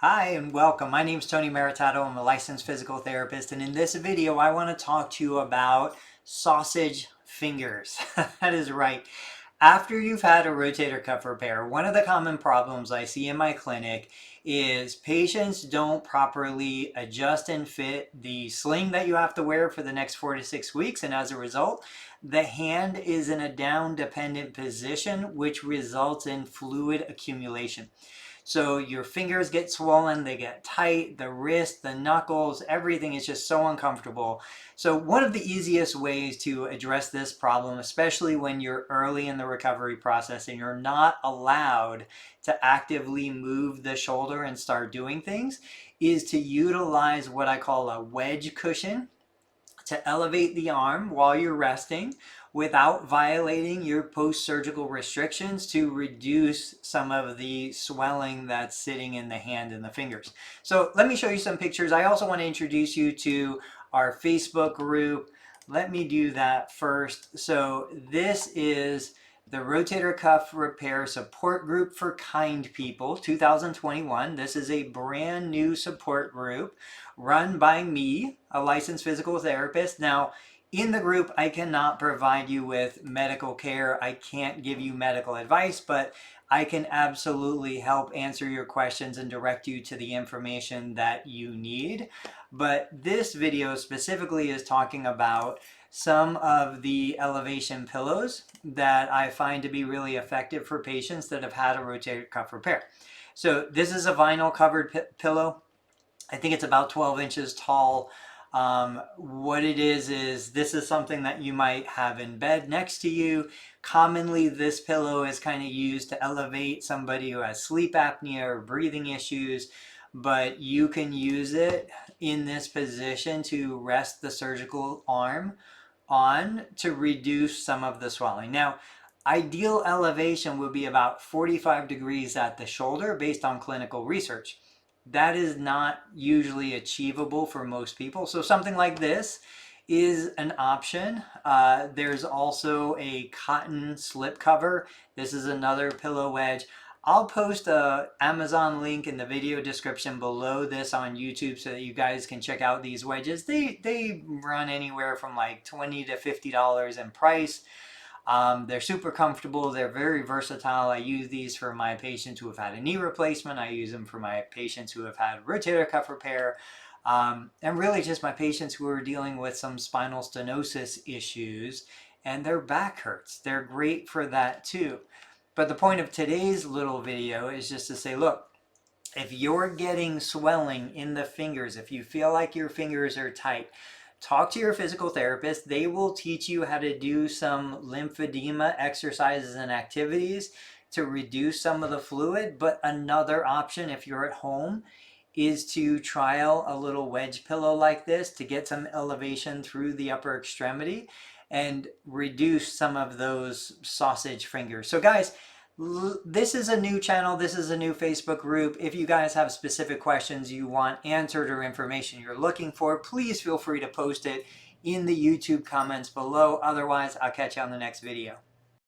Hi and welcome. My name is Tony Maritato. I'm a licensed physical therapist, and in this video I want to talk to you about sausage fingers. That is right. After you've had a rotator cuff repair, one of the common problems I see in my clinic is patients don't properly adjust and fit the sling that you have to wear for the next 4 to 6 weeks, and as a result, the hand is in a down dependent position, which results in fluid accumulation. So your fingers get swollen, they get tight, the wrist, the knuckles, everything is just so uncomfortable. So one of the easiest ways to address this problem, especially when you're early in the recovery process and you're not allowed to actively move the shoulder and start doing things, is to utilize what I call a wedge cushion to elevate the arm while you're resting without violating your post-surgical restrictions to reduce some of the swelling that's sitting in the hand and the fingers. So let me show you some pictures. I also want to introduce you to our Facebook group. Let me do that first. So this is the Rotator Cuff Repair Support Group for Kind People 2021. This is a brand new support group run by me, a licensed physical therapist. Now, in the group, I cannot provide you with medical care. I can't give you medical advice, but I can absolutely help answer your questions and direct you to the information that you need. But this video specifically is talking about some of the elevation pillows that I find to be really effective for patients that have had a rotator cuff repair. So this is a vinyl covered pillow. I think it's about 12 inches tall. What it is this is something that you might have in bed next to you. Commonly, this pillow is kind of used to elevate somebody who has sleep apnea or breathing issues, but you can use it in this position to rest the surgical arm on to reduce some of the swelling. Now, ideal elevation would be about 45 degrees at the shoulder based on clinical research. That is not usually achievable for most people. So something like this is an option. There's also a cotton slip cover. This is another pillow wedge. I'll post a Amazon link in the video description below this on YouTube so that you guys can check out these wedges. They run anywhere from like $20 to $50 in price. They're super comfortable. They're very versatile. I use these for my patients who have had a knee replacement. I use them for my patients who have had rotator cuff repair. And really just my patients who are dealing with some spinal stenosis issues and their back hurts. They're great for that too. But the point of today's little video is just to say, look, if you're getting swelling in the fingers, if you feel like your fingers are tight, talk to your physical therapist. They will teach you how to do some lymphedema exercises and activities to reduce some of the fluid. But another option, if you're at home, is to trial a little wedge pillow like this to get some elevation through the upper extremity and reduce some of those sausage fingers. So guys, this is a new channel. This is a new Facebook group. If you guys have specific questions you want answered or information you're looking for, please feel free to post it in the YouTube comments below. Otherwise, I'll catch you on the next video.